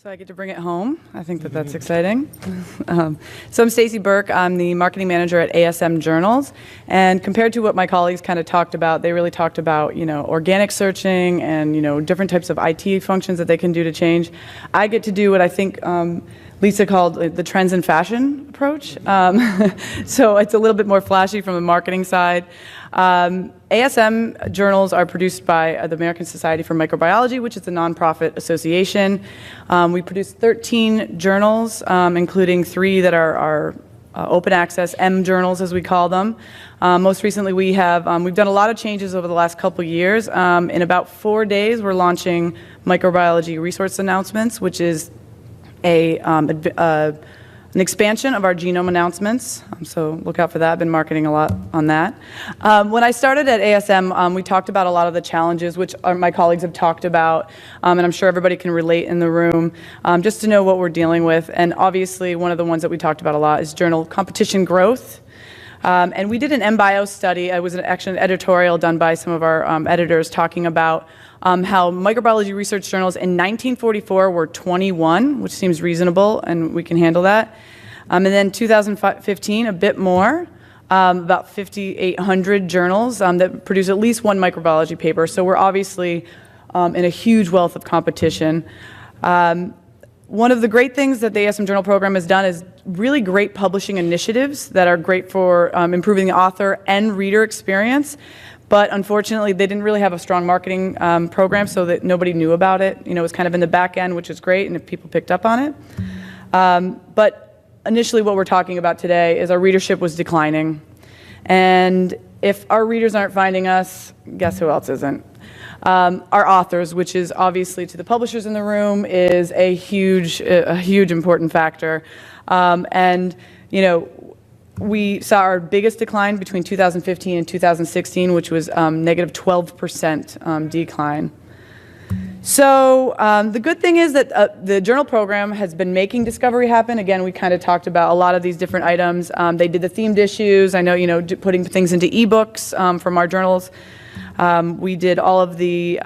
So I get to bring it home. I think that that's exciting. So I'm Stacy Burke. I'm the marketing manager at ASM Journals. And compared to what my colleagues kind of talked about, they really talked about, organic searching and, different types of IT functions that they can do to change. I get to do what I think Lisa called the trends in fashion approach. So it's a little bit more flashy from the marketing side. ASM journals are produced by the American Society for Microbiology, which is a nonprofit association. We produce 13 journals, including 3 that are open access, M journals as we call them. Most recently we've done a lot of changes over the last couple years. In about 4 days we're launching Microbiology Resource Announcements, which is an expansion of our genome announcements, so look out for that. I've been marketing a lot on that. When I started at ASM, we talked about a lot of the challenges, which my colleagues have talked about, and I'm sure everybody can relate in the room, just to know what we're dealing with. And obviously, one of the ones that we talked about a lot is journal competition growth. And we did an MBio study. It was actually an editorial done by some of our editors talking about how microbiology research journals in 1944 were 21, which seems reasonable, and we can handle that. And then 2015, a bit more, about 5,800 journals that produce at least one microbiology paper. So we're obviously in a huge wealth of competition. One of the great things that the ASM Journal program has done is really great publishing initiatives that are great for improving the author and reader experience. But unfortunately, they didn't really have a strong marketing program, so that nobody knew about it. It was kind of in the back end, which is great, and if people picked up on it. But initially, what we're talking about today is our readership was declining. And if our readers aren't finding us, guess who else isn't? Our authors, which is obviously to the publishers in the room, is a huge important factor. We saw our biggest decline between 2015 and 2016, which was negative 12% decline. So the good thing is that the journal program has been making discovery happen. Again, we kind of talked about a lot of these different items. They did the themed issues. I know, putting things into ebooks from our journals. We did all of the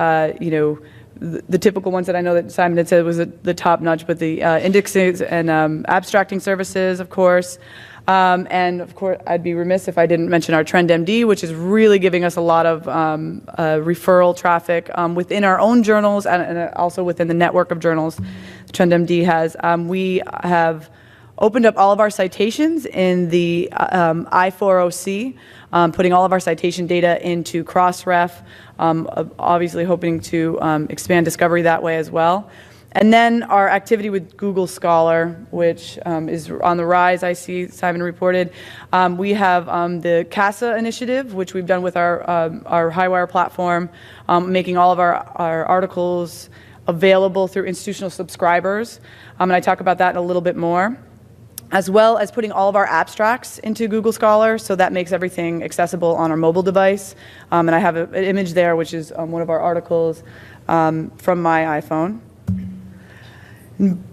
typical ones that I know that Simon had said was the top notch, but the indexes and abstracting services, of course. And of course, I'd be remiss if I didn't mention our TrendMD, which is really giving us a lot of referral traffic within our own journals and also within the network of journals TrendMD has. We have opened up all of our citations in the I4OC, putting all of our citation data into Crossref, obviously hoping to expand discovery that way as well. And then our activity with Google Scholar, which is on the rise, I see Simon reported. We have the CASA initiative, which we've done with our Highwire platform, making all of our articles available through institutional subscribers. And I talk about that in a little bit more, as well as putting all of our abstracts into Google Scholar, so that makes everything accessible on our mobile device. And I have an image there, which is one of our articles from my iPhone.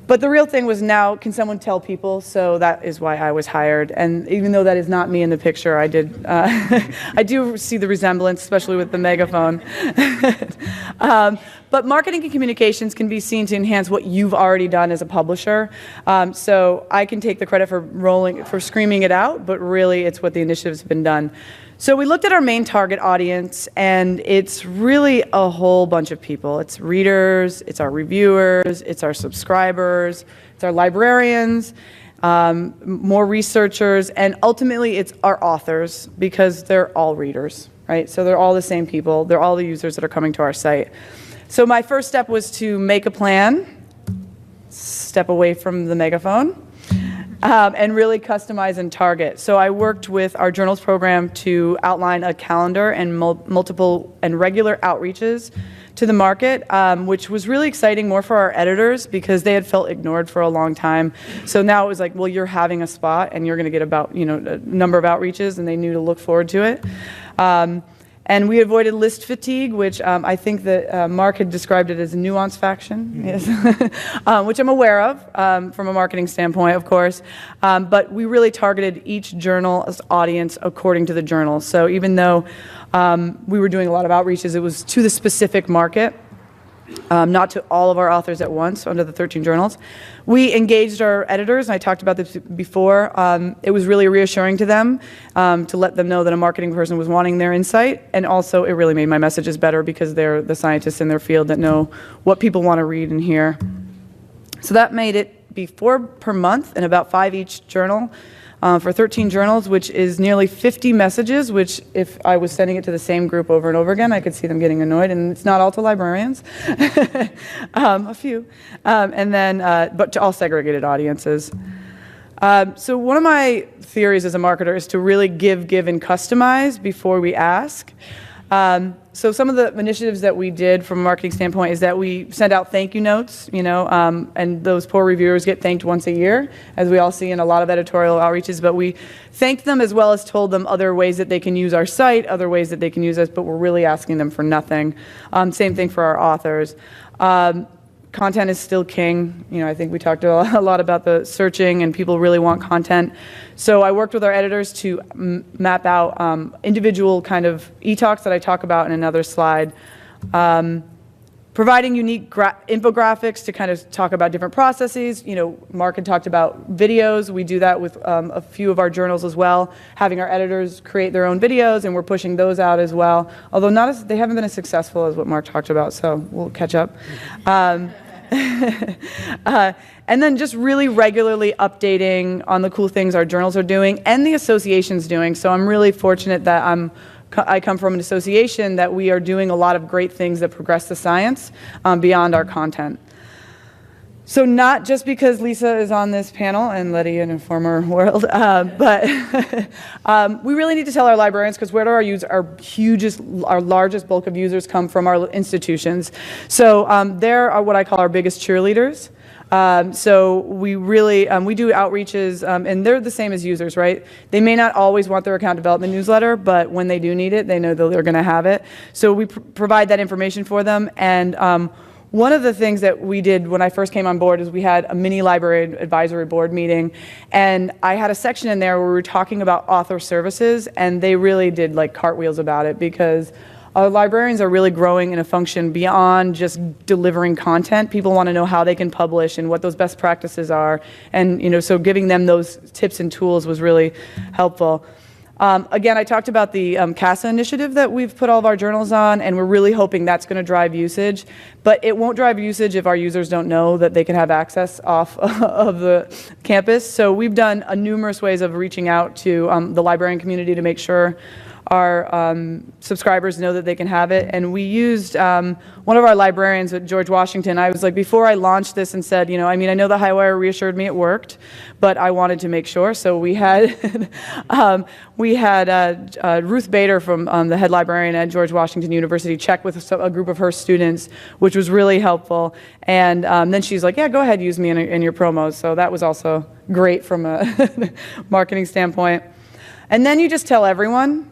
But the real thing was, now can someone tell people? So that is why I was hired. And even though that is not me in the picture, I do see the resemblance, especially with the megaphone. But marketing and communications can be seen to enhance what you've already done as a publisher. So I can take the credit for screaming it out, but really it's what the initiatives have been done. So we looked at our main target audience, and it's really a whole bunch of people. It's readers, it's our reviewers, it's our subscribers, it's our librarians, more researchers, and ultimately it's our authors, because they're all readers, right? So they're all the same people. They're all the users that are coming to our site. So my first step was to make a plan, step away from the megaphone, and really customize and target. So I worked with our journals program to outline a calendar and multiple and regular outreaches to the market, which was really exciting, more for our editors, because they had felt ignored for a long time. So now it was like, well, you're having a spot and you're going to get about a number of outreaches, and they knew to look forward to it. And we avoided list fatigue, which I think that Mark had described it as a nuance faction, yes. Which I'm aware of from a marketing standpoint, of course. But we really targeted each journal's audience according to the journal. So even though we were doing a lot of outreaches, it was to the specific market. not to all of our authors at once under the 13 journals. We engaged our editors, and I talked about this before. It was really reassuring to them to let them know that a marketing person was wanting their insight, and also it really made my messages better because they're the scientists in their field that know what people want to read and hear. So that made it be 4 per month and about 5 each journal. For 13 journals, which is nearly 50 messages, which if I was sending it to the same group over and over again, I could see them getting annoyed, and it's not all to librarians, a few, and then, but to all segregated audiences. So one of my theories as a marketer is to really give, and customize before we ask. So some of the initiatives that we did from a marketing standpoint is that we send out thank you notes, and those poor reviewers get thanked once a year, as we all see in a lot of editorial outreaches, but we thanked them as well as told them other ways that they can use our site, other ways that they can use us, but we're really asking them for nothing. Same thing for our authors. Content is still king. I think we talked a lot about the searching, and people really want content. So I worked with our editors to map out individual kind of e-talks that I talk about in another slide. Providing unique infographics to kind of talk about different processes. Mark had talked about videos. We do that with a few of our journals as well, having our editors create their own videos, and we're pushing those out as well. Although they haven't been as successful as what Mark talked about, so we'll catch up. And then just really regularly updating on the cool things our journals are doing and the association's doing. So I'm really fortunate that I come from an association that we are doing a lot of great things that progress the science beyond our content. So not just because Lisa is on this panel and Letty in a former world, but we really need to tell our librarians, because where do our largest bulk of users come from? Our institutions. So there are what I call our biggest cheerleaders. So we really, we do outreaches, and they're the same as users, right? They may not always want their account development newsletter, but when they do need it, they know that they're going to have it. So we provide that information for them. And one of the things that we did when I first came on board is we had a mini library advisory board meeting, and I had a section in there where we were talking about author services, and they really did like cartwheels about it, because our librarians are really growing in a function beyond just delivering content. People want to know how they can publish and what those best practices are, and so giving them those tips and tools was really helpful. Again, I talked about the CASA initiative that we've put all of our journals on, and we're really hoping that's going to drive usage. But it won't drive usage if our users don't know that they can have access off of the campus. So we've done numerous ways of reaching out to the librarian community to make sure our subscribers know that they can have it. And we used one of our librarians at George Washington. I was like, before I launched this and said, I know the Highwire reassured me it worked, but I wanted to make sure. So we had Ruth Bader from the head librarian at George Washington University check with a group of her students, which was really helpful. And then she's like, yeah, go ahead, use me in your promos. So that was also great from a marketing standpoint. And then you just tell everyone.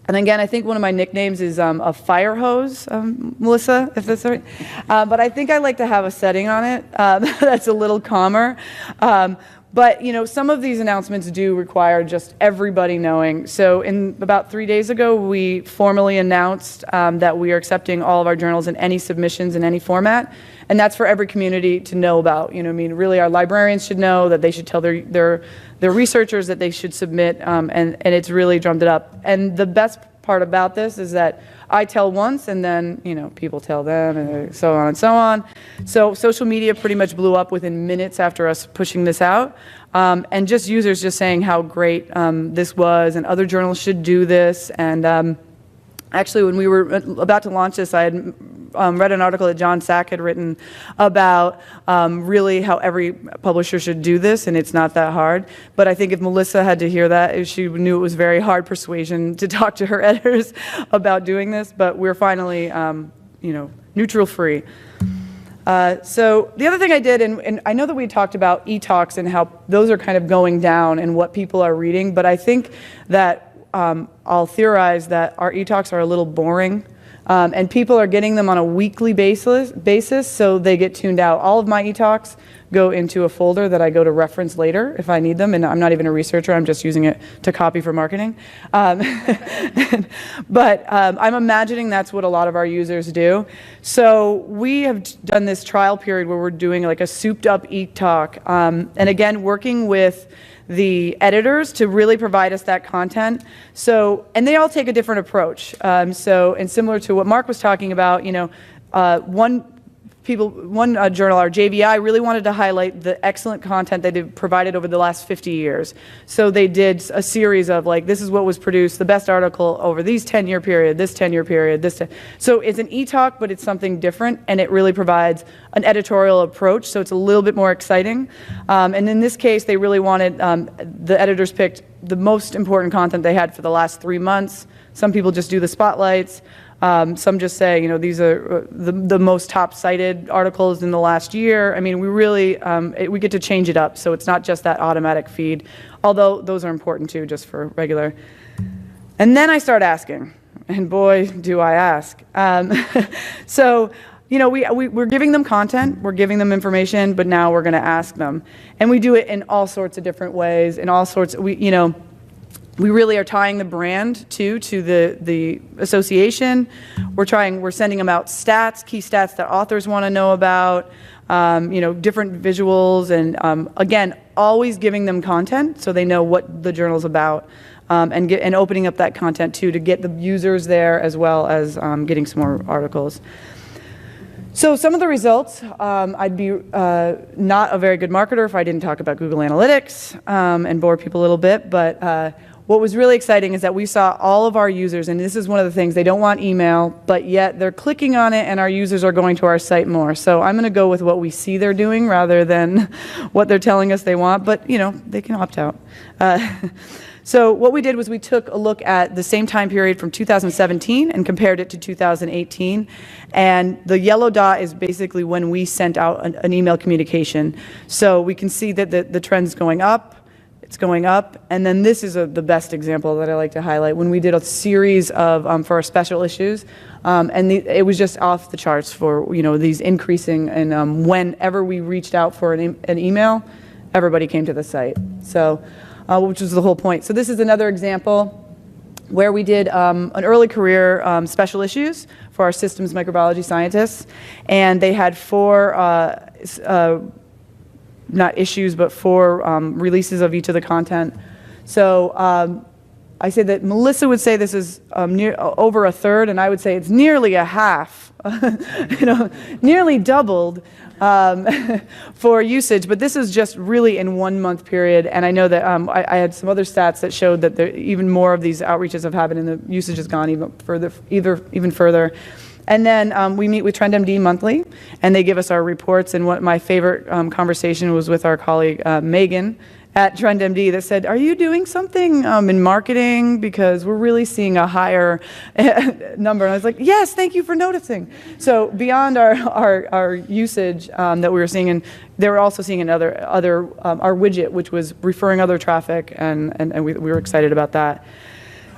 And again, I think one of my nicknames is a fire hose, Melissa, if that's right. But I think I like to have a setting on it that's a little calmer. But some of these announcements do require just everybody knowing. So about 3 days ago, we formally announced that we are accepting all of our journals and any submissions in any format. And that's for every community to know about. Really our librarians should know that they should tell their researchers that they should submit, and it's really drummed it up. And the best part about this is that I tell once, and then people tell them, and so on and so on. So social media pretty much blew up within minutes after us pushing this out, and just users just saying how great this was, and other journals should do this. And actually, when we were about to launch this, I had read an article that John Sack had written about really how every publisher should do this, and it's not that hard. But I think if Melissa had to hear that, she knew it was very hard persuasion to talk to her editors about doing this. But we're finally, neutral free. So the other thing I did, and I know that we talked about e-talks and how those are kind of going down and what people are reading, but I think that I'll theorize that our e-talks are a little boring. And people are getting them on a weekly basis, so they get tuned out. All of my e-talks go into a folder that I go to reference later if I need them, and I'm not even a researcher, I'm just using it to copy for marketing. But I'm imagining that's what a lot of our users do. So we have done this trial period where we're doing like a souped up e-talk, and again, working with the editors to really provide us that content. So, and they all take a different approach. And similar to what Mark was talking about, you know, one journal, our JVI, really wanted to highlight the excellent content that they've provided over the last 50 years. So they did a series of like, this is what was produced, the best article over these 10-year period, this 10-year period, so it's an e-talk, but it's something different, and it really provides an editorial approach, so it's a little bit more exciting. And in this case, they really wanted, the editors picked the most important content they had for the last 3 months. Some people just do the spotlights. Some just say, you know, these are the most top cited articles in the last year. I mean, we really, we get to change it up, so it's not just that automatic feed, although those are important too, just for regular. And then I start asking, and boy, do I ask. So, you know, we're giving them content, we're giving them information, but now we're gonna ask them. And we do it in all sorts of different ways, in all sorts, you know, we really are tying the brand to the association. We're sending them out stats, key stats that authors want to know about, you know, different visuals, and again, always giving them content so they know what the journal's about, and opening up that content too to get the users there as well as getting some more articles. So some of the results, I'd be not a very good marketer if I didn't talk about Google Analytics and bore people a little bit, but what was really exciting is that we saw all of our users, and this is one of the things, they don't want email, but yet they're clicking on it and our users are going to our site more. So I'm gonna go with what we see they're doing rather than what they're telling us they want, but you know, they can opt out. So what we did was we took a look at the same time period from 2017 and compared it to 2018. And the yellow dot is basically when we sent out an email communication. So we can see that the trend's going up. It's going up, and then this is the best example that I like to highlight. When we did a series of for our special issues, and it was just off the charts for, you know, these increasing, and whenever we reached out for an email, everybody came to the site. So, which was the whole point. So this is another example where we did an early career special issues for our systems microbiology scientists, and they had 4 not issues, but 4 releases of each of the content. So I say that Melissa would say this is over a third, and I would say it's nearly a half, you know, nearly doubled for usage. But this is just really in 1 month period, and I know that I had some other stats that showed that even more of these outreaches have happened, and the usage has gone even further. And then we meet with TrendMD monthly, and they give us our reports. And what my favorite conversation was with our colleague Megan at TrendMD that said, "Are you doing something in marketing? Because we're really seeing a higher number." And I was like, "Yes, thank you for noticing." So beyond our usage that we were seeing, and they were also seeing another our widget, which was referring other traffic, and we were excited about that.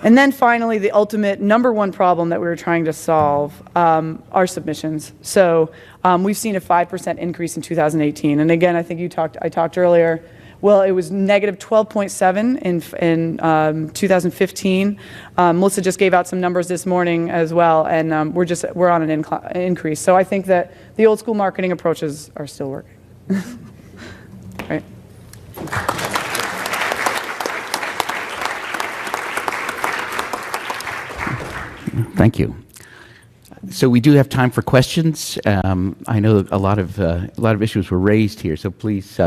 And then finally, the ultimate #1 problem that we were trying to solve are submissions. So we've seen a 5% increase in 2018. And again, I think I talked earlier, well, it was negative 12.7 in 2015. Melissa just gave out some numbers this morning as well, and we're on an increase. So I think that the old school marketing approaches are still working. Right. Thank you. So we do have time for questions. I know a lot of issues were raised here, so please,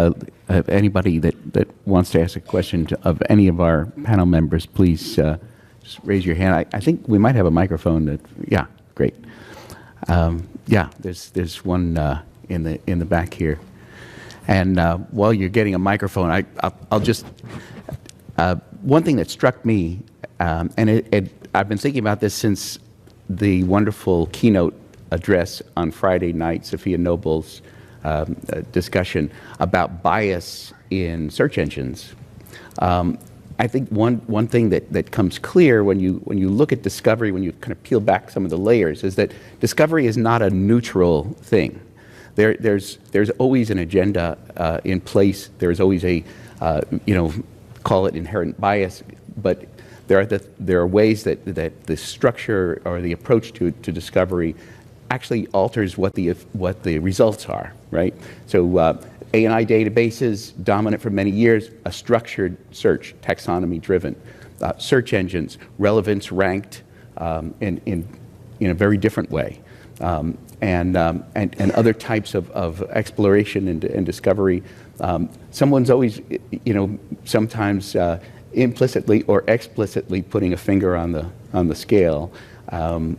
anybody that wants to ask a question of any of our panel members, please just raise your hand. I think we might have a microphone. Yeah, great. Yeah, there's one in the back here. And while you're getting a microphone, I'll just one thing that struck me, and I've been thinking about this since the wonderful keynote address on Friday night, Sophia Noble's discussion about bias in search engines. I think one thing that comes clear when you look at discovery, when you kind of peel back some of the layers, is that discovery is not a neutral thing. There's always an agenda in place. There's always a call it inherent bias, but there are ways that the structure or the approach to discovery actually alters what the results are, right? So A&I databases, dominant for many years, a structured search, taxonomy-driven. Search engines, relevance ranked in a very different way. And other types of exploration and discovery. Someone's always, sometimes implicitly or explicitly putting a finger on the scale. Our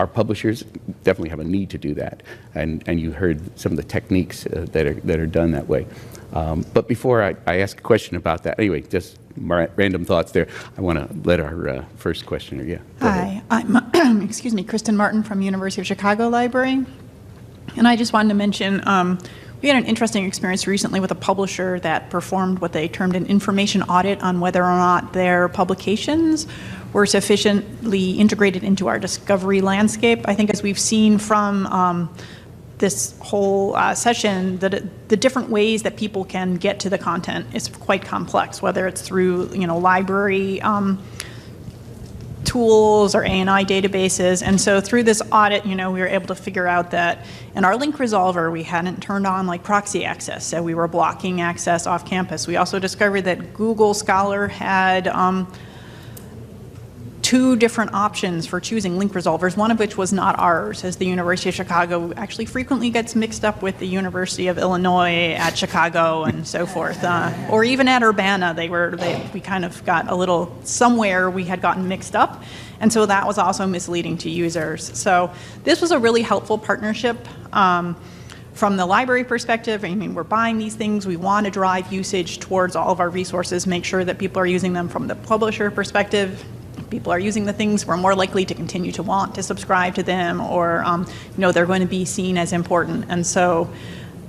publishers definitely have a need to do that, and you heard some of the techniques that are done that way. But before I ask a question about that, anyway, just random thoughts there. I want to let our first questioner, yeah. Hi, I'm excuse me, Kristen Martin from University of Chicago Library, and I just wanted to mention we had an interesting experience recently with a publisher that performed what they termed an information audit on whether or not their publications were sufficiently integrated into our discovery landscape. I think as we've seen from this whole session, that the different ways that people can get to the content is quite complex, whether it's through library tools or A&I databases. And so through this audit, we were able to figure out that in our link resolver, we hadn't turned on proxy access, so we were blocking access off campus. We also discovered that Google Scholar had two different options for choosing link resolvers, one of which was not ours, as the University of Chicago actually frequently gets mixed up with the University of Illinois at Chicago and so forth, or even at Urbana. We kind of got a little, somewhere we had gotten mixed up, and so that was also misleading to users. So this was a really helpful partnership. From the library perspective, we're buying these things, we want to drive usage towards all of our resources, make sure that people are using them. From the publisher perspective, people are using the things, we're more likely to continue to want to subscribe to them, or they're going to be seen as important. And so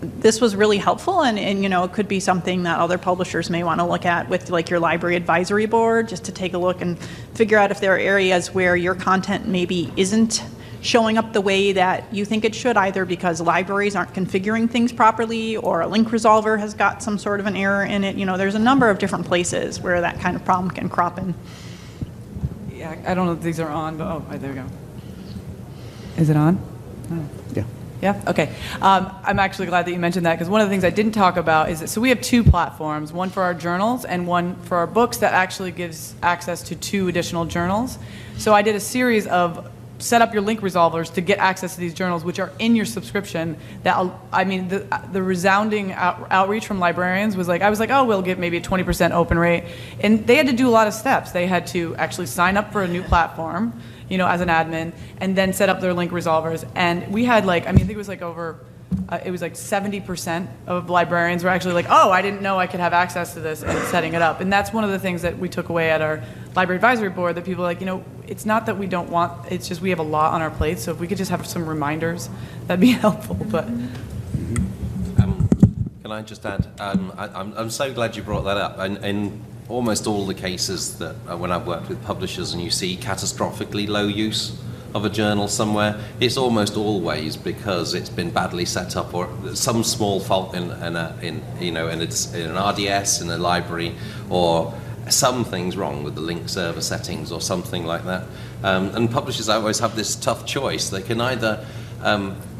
this was really helpful, and it could be something that other publishers may want to look at with your library advisory board, just to take a look and figure out if there are areas where your content maybe isn't showing up the way that you think it should, either because libraries aren't configuring things properly, or a link resolver has got some sort of an error in it. There's a number of different places where that kind of problem can crop in. Yeah, I don't know if these are on, but right, there we go. Is it on? Oh. Yeah. Yeah? Okay. I'm actually glad that you mentioned that, because one of the things I didn't talk about is that, so we have two platforms, one for our journals and one for our books that actually gives access to 2 additional journals. So I did a series of set up your link resolvers to get access to these journals, which are in your subscription. That, the resounding outreach from librarians was I was like, oh, we'll get maybe a 20% open rate. And they had to do a lot of steps. They had to actually sign up for a new platform, as an admin, and then set up their link resolvers. And we had I think it was over, it was 70% of librarians were actually oh, I didn't know I could have access to this, and setting it up. And that's one of the things that we took away at our library advisory board, that people are it's not that we don't want, it's just we have a lot on our plate, so if we could just have some reminders, that'd be helpful. But can I just add, I'm so glad you brought that up. And in almost all the cases that when I've worked with publishers and you see catastrophically low use of a journal somewhere, it's almost always because it's been badly set up, or some small fault in an RDS in a library, or something's wrong with the link server settings or something like that. And publishers always have this tough choice. They can either,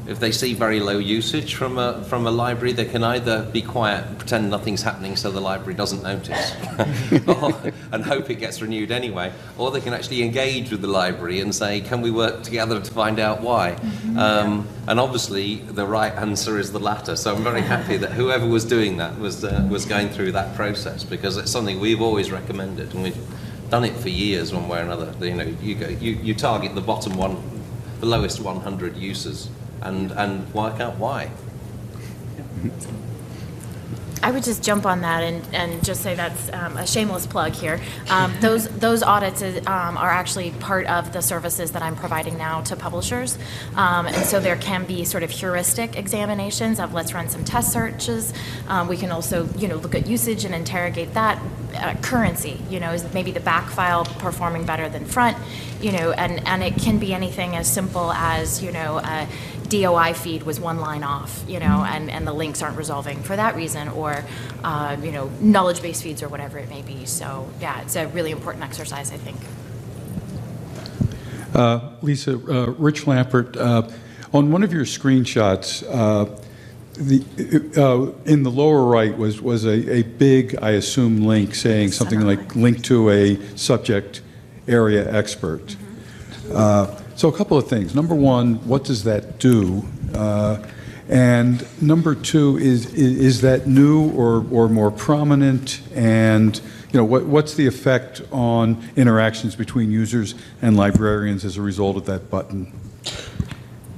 if they see very low usage from a library, they can either be quiet and pretend nothing's happening so the library doesn't notice and hope it gets renewed anyway, or they can actually engage with the library and say, can we work together to find out why? And obviously the right answer is the latter, so I'm very happy that whoever was doing that was going through that process, because it's something we've always recommended, and we've done it for years one way or another. You target the bottom one, the lowest 100 users, and work out why. I would just jump on that and just say that's a shameless plug here. Those audits are actually part of the services that I'm providing now to publishers. And so there can be sort of heuristic examinations of let's run some test searches. We can also, look at usage and interrogate that. Currency, is maybe the back file performing better than front, and it can be anything as simple as, a DOI feed was one line off, and the links aren't resolving for that reason, or, knowledge-based feeds or whatever it may be. So, yeah, it's a really important exercise, I think. Lisa, Rich Lampert, on one of your screenshots, in the lower right was a big, I assume, link saying something like link to a subject area expert. So a couple of things. Number one, what does that do? And number two, is that new or more prominent? And what's the effect on interactions between users and librarians as a result of that button?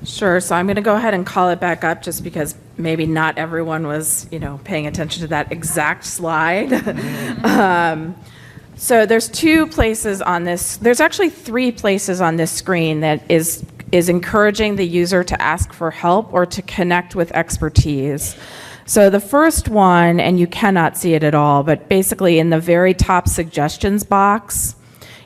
Sure. So I'm going to go ahead and call it back up just because maybe not everyone was, paying attention to that exact slide. So there's two places on this. There's actually three places on this screen that is encouraging the user to ask for help or to connect with expertise. So the first one, and you cannot see it at all, but basically in the very top suggestions box,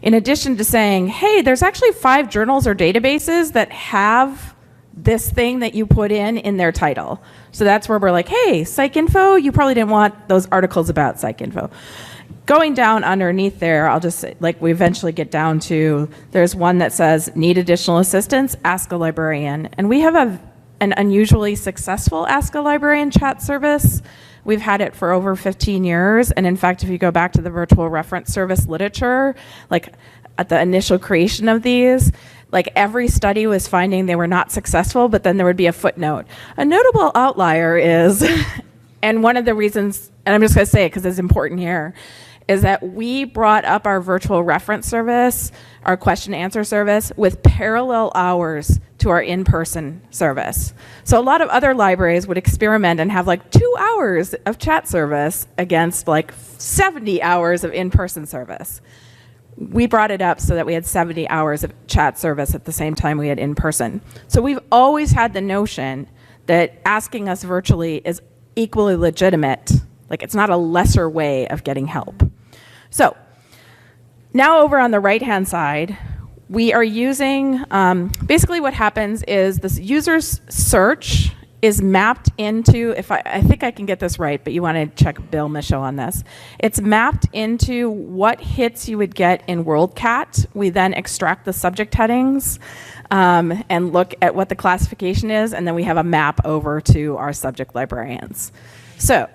in addition to saying, hey, there's actually 5 journals or databases that have this thing that you put in their title. So that's where we're like, hey, PsycInfo, you probably didn't want those articles about PsycInfo. Going down underneath there, I'll just say, we eventually get down to, there's one that says, need additional assistance? Ask a librarian. And we have an unusually successful Ask a Librarian chat service. We've had it for over 15 years. And in fact, if you go back to the virtual reference service literature, at the initial creation of these, every study was finding they were not successful, but then there would be a footnote. A notable outlier is, and one of the reasons, and I'm just going to say it because it's important here, is that we brought up our virtual reference service, our question and answer service, with parallel hours to our in-person service. So a lot of other libraries would experiment and have 2 hours of chat service against 70 hours of in-person service. We brought it up so that we had 70 hours of chat service at the same time we had in-person. So we've always had the notion that asking us virtually is equally legitimate. It's not a lesser way of getting help. So now over on the right-hand side, we are using, basically what happens is this user's search is mapped into, I think I can get this right, but you want to check Bill Michaud on this. It's mapped into what hits you would get in WorldCat. We then extract the subject headings and look at what the classification is, and then we have a map over to our subject librarians. So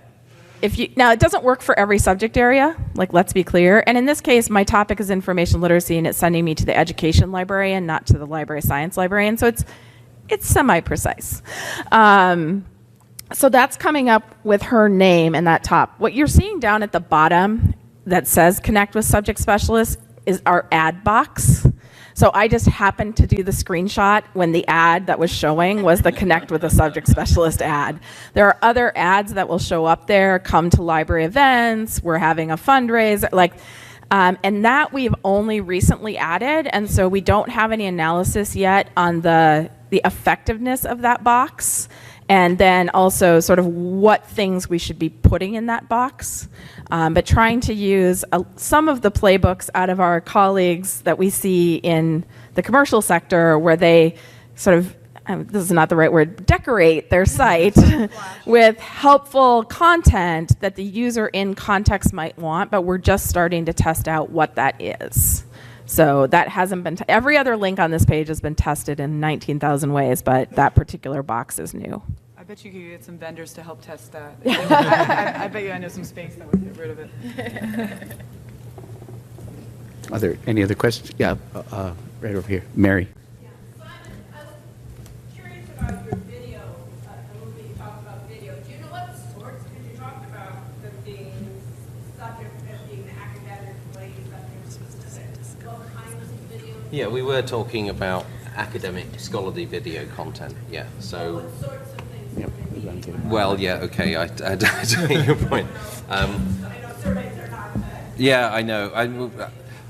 now it doesn't work for every subject area, let's be clear. And in this case, my topic is information literacy, and it's sending me to the education librarian, not to the library science librarian. So it's semi-precise. So that's coming up with her name in that top. What you're seeing down at the bottom that says connect with subject specialist is our ad box. So I just happened to do the screenshot when the ad that was showing was the connect with a subject specialist ad. There are other ads that will show up there, come to library events, we're having a fundraiser, and that we've only recently added, and so we don't have any analysis yet on the effectiveness of that box, and then also sort of what things we should be putting in that box. But trying to use some of the playbooks out of our colleagues that we see in the commercial sector where they sort of, this is not the right word, decorate their site with helpful content that the user in context might want, but we're just starting to test out what that is. So that hasn't been, every other link on this page has been tested in 19,000 ways, but that particular box is new. I bet you could get some vendors to help test that. I bet you I know some space that would get rid of it. Are there any other questions? Yeah, right over here. Mary. Yeah. Simon, I was curious about your video, a little bit you talked about video. Do you know what sorts, because you talked about them being subject as being academic-related subject specific. What kinds of videos? Yeah, we were talking about academic scholarly video content. Yeah, so. What sorts of things? Yep. Well, yeah, okay, I take your point. Yeah, I know.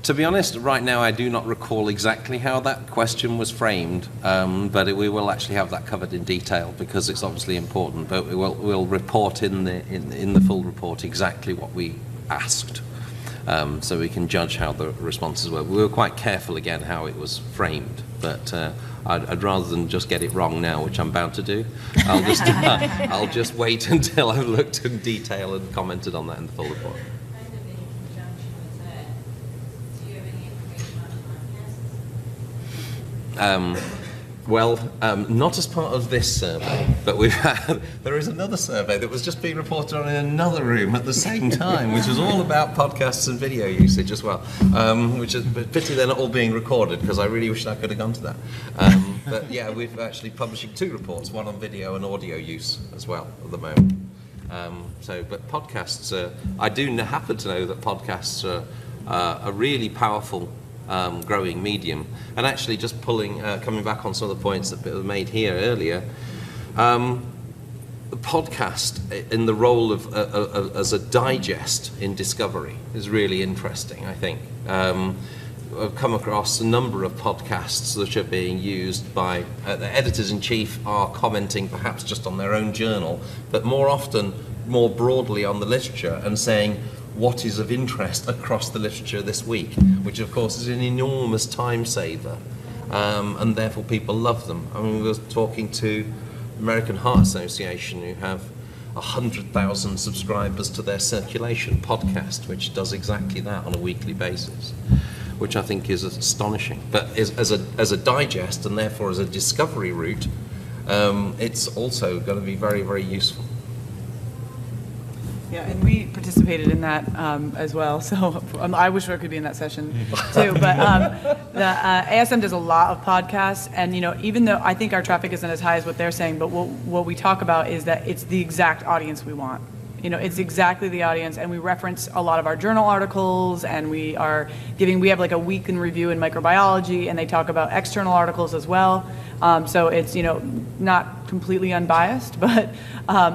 To be honest, right now I do not recall exactly how that question was framed, but we will actually have that covered in detail because it's obviously important. But we'll report in the full report exactly what we asked, so we can judge how the responses were. We were quite careful again how it was framed, but I'd rather than just get it wrong now, which I'm bound to do. I'll just wait until I've looked in detail and commented on that in the full report. Not as part of this survey, but there is another survey that was just being reported on in another room at the same time, which was all about podcasts and video usage as well, which is a pity they're not all being recorded because I really wish I could have gone to that. But yeah, we're actually publishing 2 reports, one on video and audio use as well at the moment. But podcasts, I do happen to know that podcasts are a really powerful growing medium. And actually just coming back on some of the points that were made here earlier, the podcast in the role of as a digest in discovery is really interesting, I think. I've come across a number of podcasts which are being used by the editors-in-chief are commenting perhaps just on their own journal, but more often, more broadly on the literature and saying, what is of interest across the literature this week, which of course is an enormous time saver, and therefore people love them. I mean, we were talking to the American Heart Association, who have 100,000 subscribers to their Circulation podcast, which does exactly that on a weekly basis, which I think is astonishing. But as a digest and therefore as a discovery route, it's also going to be very, very useful. Yeah, and we participated in that as well. So I wish I could be in that session too. But the ASM does a lot of podcasts, and even though I think our traffic isn't as high as what they're saying, but what we talk about is that it's the exact audience we want. It's exactly the audience, and we reference a lot of our journal articles, and we have like a week in review in microbiology, and they talk about external articles as well. So it's, not completely unbiased, but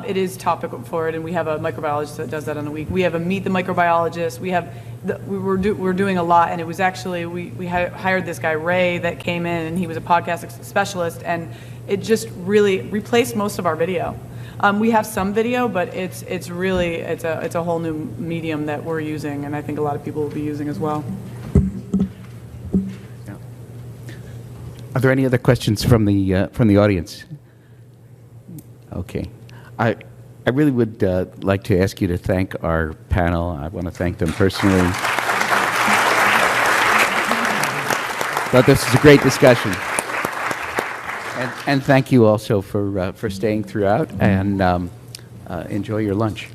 it is topical for it, and we have a microbiologist that does that on a week. We have a Meet the Microbiologist. We're doing a lot, and it was actually, we hired this guy, Ray, that came in, and he was a podcast specialist, and it just really replaced most of our video. We have some video, but it's a whole new medium that we're using, and I think a lot of people will be using as well. Are there any other questions from the audience? Okay. I really would like to ask you to thank our panel. I want to thank them personally. But this is a great discussion. And thank you also for staying throughout, and enjoy your lunch.